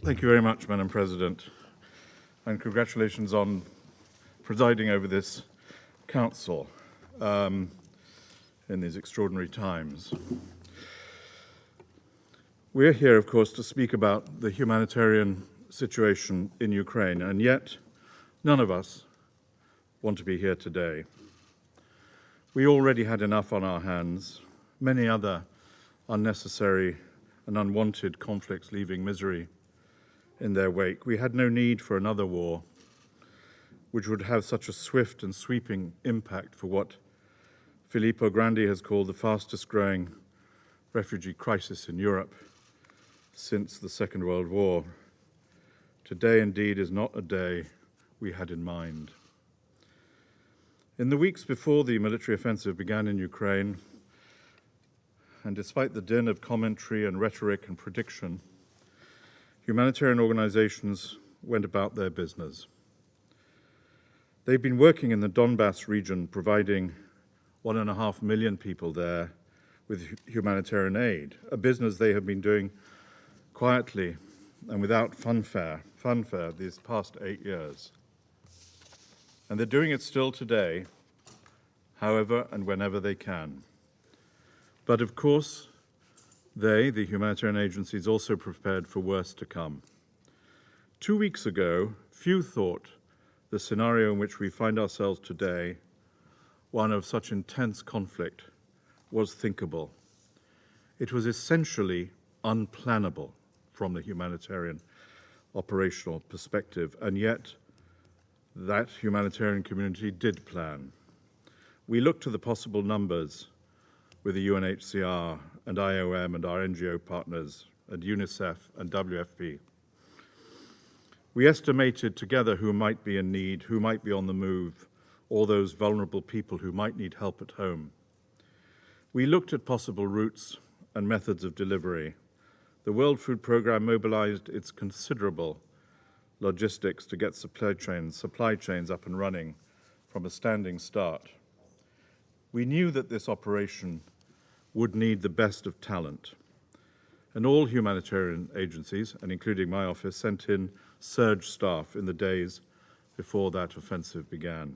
Thank you very much, Madam President, and congratulations on presiding over this council in these extraordinary times. We're here, of course, to speak about the humanitarian situation in Ukraine, and yet none of us want to be here today. We already had enough on our hands, many other unnecessary and unwanted conflicts leaving misery in their wake. We had no need for another war, which would have such a swift and sweeping impact for what Filippo Grandi has called the fastest growing refugee crisis in Europe since the Second World War. Today, indeed, is not a day we had in mind. In the weeks before the military offensive began in Ukraine, and despite the din of commentary and rhetoric and prediction, humanitarian organizations went about their business. They've been working in the Donbass region, providing 1.5 million people there with humanitarian aid, a business they have been doing quietly and without fanfare these past 8 years. And they're doing it still today, however and whenever they can. But of course, they, the humanitarian agencies, also prepared for worse to come. 2 weeks ago, few thought the scenario in which we find ourselves today, one of such intense conflict, was thinkable. It was essentially unplannable from the humanitarian operational perspective, and yet that humanitarian community did plan. We looked to the possible numbers with the UNHCR and IOM and our NGO partners and UNICEF and WFP. We estimated together who might be in need, who might be on the move, all those vulnerable people who might need help at home. We looked at possible routes and methods of delivery. The World Food Programme mobilized its considerable logistics to get supply chains up and running from a standing start. We knew that this operation would need the best of talent, and all humanitarian agencies, and including my office, sent in surge staff in the days before that offensive began.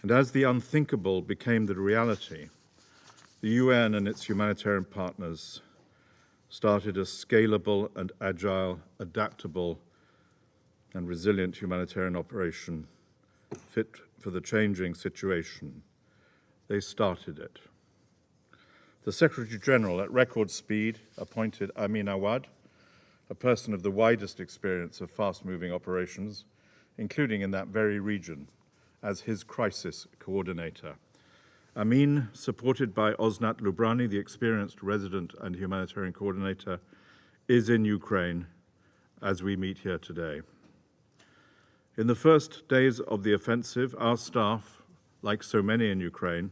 And as the unthinkable became the reality, the UN and its humanitarian partners started a scalable and agile, adaptable and resilient humanitarian operation fit for the changing situation. They started it. The Secretary General, at record speed, appointed Amin Awad, a person of the widest experience of fast-moving operations, including in that very region, as his crisis coordinator. Amin, supported by Osnat Lubrani, the experienced resident and humanitarian coordinator, is in Ukraine as we meet here today. In the first days of the offensive, our staff, like so many in Ukraine,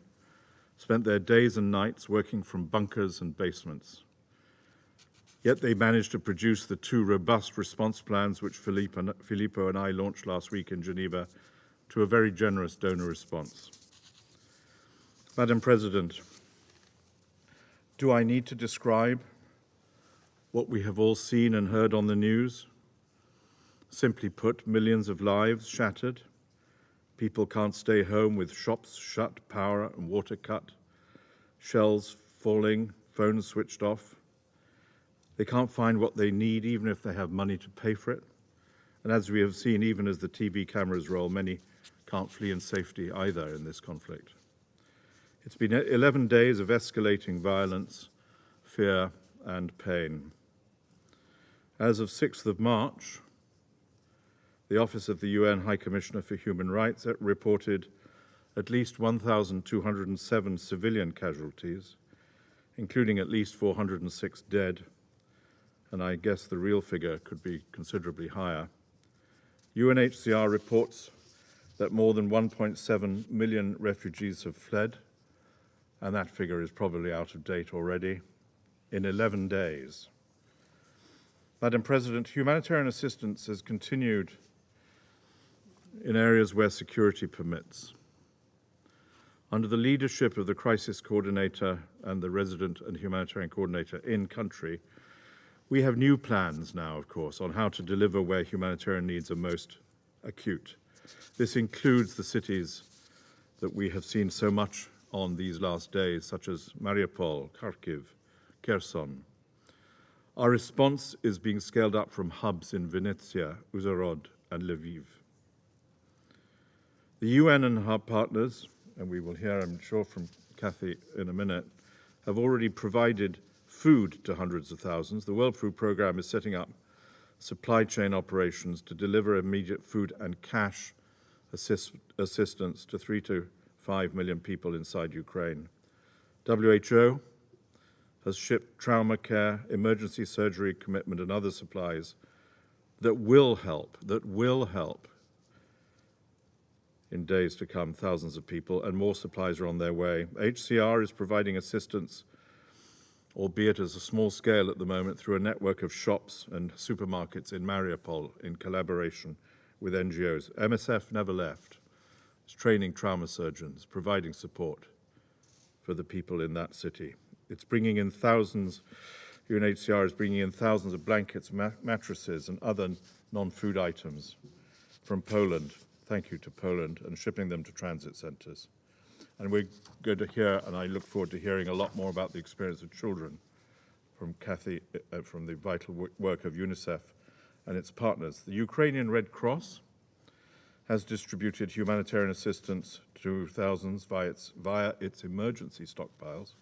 spent their days and nights working from bunkers and basements. Yet they managed to produce the 2 robust response plans which Filippo and I launched last week in Geneva to a very generous donor response. Madam President, do I need to describe what we have all seen and heard on the news? Simply put, millions of lives shattered. People can't stay home with shops shut, power and water cut, shells falling, phones switched off. They can't find what they need, even if they have money to pay for it. And as we have seen, even as the TV cameras roll, many can't flee in safety either in this conflict. It's been 11 days of escalating violence, fear, and pain. As of 6th of March, the Office of the UN High Commissioner for Human Rights reported at least 1,207 civilian casualties, including at least 406 dead, and I guess the real figure could be considerably higher. UNHCR reports that more than 1.7 million refugees have fled, and that figure is probably out of date already, in 11 days. Madam President, humanitarian assistance has continued in areas where security permits. Under the leadership of the crisis coordinator and the resident and humanitarian coordinator in country, We have new plans now, of course, on how to deliver where humanitarian needs are most acute. This includes the cities that we have seen so much on these last days, such as Mariupol, Kharkiv, Kherson. Our response is being scaled up from hubs in Vinnytsia, Uzhhorod, and Lviv. The UN and our partners, and we will hear, I'm sure, from Kathy in a minute, have already provided food to hundreds of thousands. The World Food Programme is setting up supply chain operations to deliver immediate food and cash assistance to 3 to 5 million people inside Ukraine. WHO has shipped trauma care, emergency surgery commitment, and other supplies that will help in days to come thousands of people, and more supplies are on their way. HCR is providing assistance, albeit at a small scale at the moment, through a network of shops and supermarkets in Mariupol in collaboration with NGOs. MSF never left. It's training trauma surgeons, providing support for the people in that city. It's bringing in thousands, UNHCR is bringing in thousands of blankets, mattresses, and other non-food items from Poland. Thank you to Poland, and shipping them to transit centers. And we're going to hear, and I look forward to hearing a lot more about the experience of children from Kathy, from the vital work of UNICEF and its partners. The Ukrainian Red Cross has distributed humanitarian assistance to thousands via its emergency stockpiles,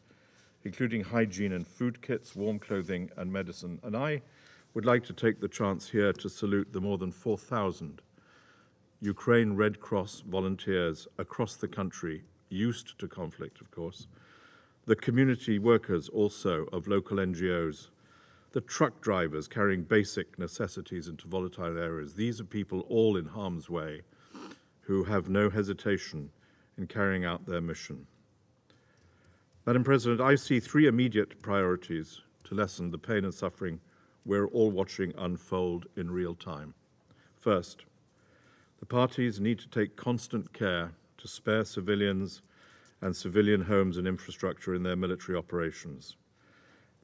including hygiene and food kits, warm clothing, and medicine. And I would like to take the chance here to salute the more than 4,000 Ukraine Red Cross volunteers across the country, used to conflict, of course, the community workers also of local NGOs, the truck drivers carrying basic necessities into volatile areas. These are people all in harm's way who have no hesitation in carrying out their mission. Madam President, I see 3 immediate priorities to lessen the pain and suffering we're all watching unfold in real time. First, the parties need to take constant care to spare civilians and civilian homes and infrastructure in their military operations.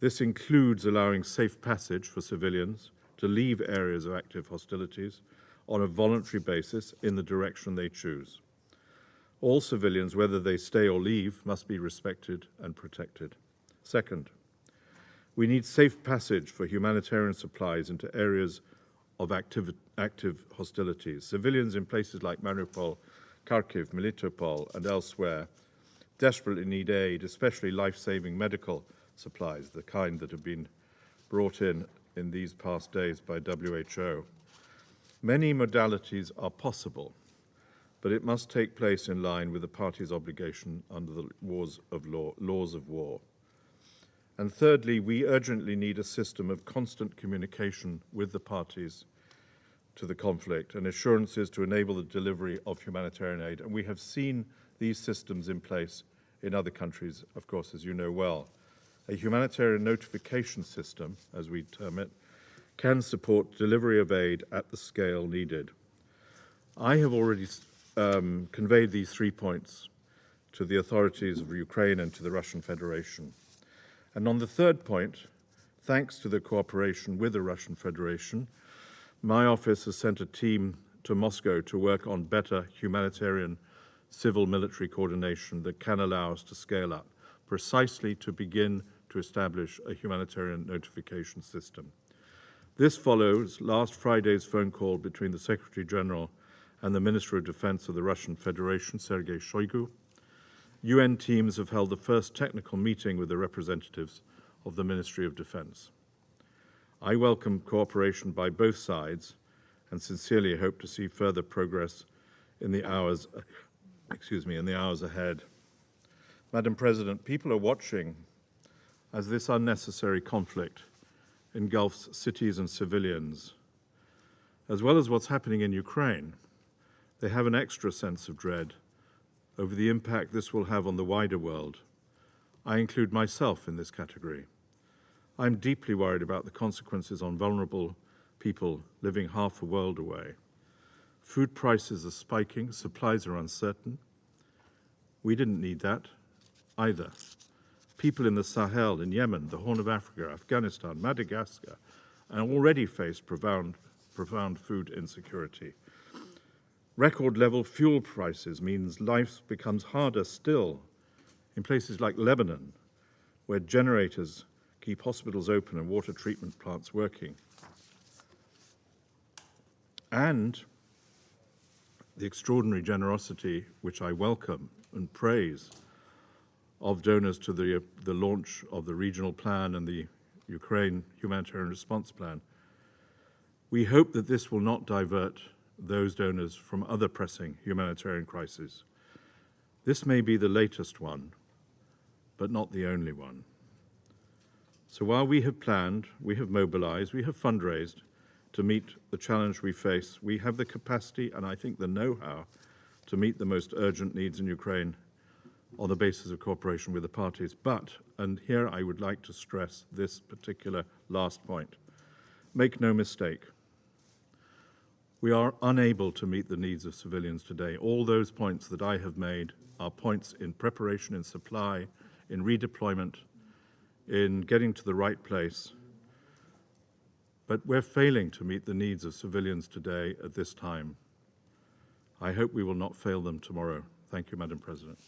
This includes allowing safe passage for civilians to leave areas of active hostilities on a voluntary basis in the direction they choose. All civilians, whether they stay or leave, must be respected and protected. Second, we need safe passage for humanitarian supplies into areas of active hostilities. Civilians in places like Mariupol, Kharkiv, Melitopol, and elsewhere desperately need aid, especially life-saving medical supplies, the kind that have been brought in these past days by WHO. Many modalities are possible, but it must take place in line with the parties' obligation under the laws of war. And thirdly, we urgently need a system of constant communication with the parties to the conflict and assurances to enable the delivery of humanitarian aid. And we have seen these systems in place in other countries, of course, as you know well. A humanitarian notification system, as we term it, can support delivery of aid at the scale needed. I have already conveyed these 3 points to the authorities of Ukraine and to the Russian Federation. And on the third point, thanks to the cooperation with the Russian Federation, my office has sent a team to Moscow to work on better humanitarian civil-military coordination that can allow us to scale up, precisely to begin to establish a humanitarian notification system. This follows last Friday's phone call between the Secretary General and the Minister of Defense of the Russian Federation, Sergei Shoigu. UN teams have held the first technical meeting with the representatives of the Ministry of Defense. I welcome cooperation by both sides and sincerely hope to see further progress in the hours ahead. Madam President, people are watching as this unnecessary conflict engulfs cities and civilians. As well as what's happening in Ukraine, they have an extra sense of dread over the impact this will have on the wider world. I include myself in this category. I'm deeply worried about the consequences on vulnerable people living half a world away. Food prices are spiking, supplies are uncertain. We didn't need that either. People in the Sahel, in Yemen, the Horn of Africa, Afghanistan, Madagascar, and already face profound food insecurity. Record-level fuel prices means life becomes harder still in places like Lebanon, where generators keep hospitals open and water treatment plants working. And the extraordinary generosity, which I welcome and praise, of donors to the launch of the regional plan and the Ukraine humanitarian response plan. We hope that this will not divert those donors from other pressing humanitarian crises. This may be the latest one, but not the only one. So while we have planned, we have mobilized, we have fundraised to meet the challenge we face, we have the capacity and I think the know-how to meet the most urgent needs in Ukraine on the basis of cooperation with the parties. But, and here I would like to stress this particular last point, make no mistake, we are unable to meet the needs of civilians today. All those points that I have made are points in preparation, in supply, in redeployment, in getting to the right place. But we're failing to meet the needs of civilians today at this time. I hope we will not fail them tomorrow. Thank you, Madam President.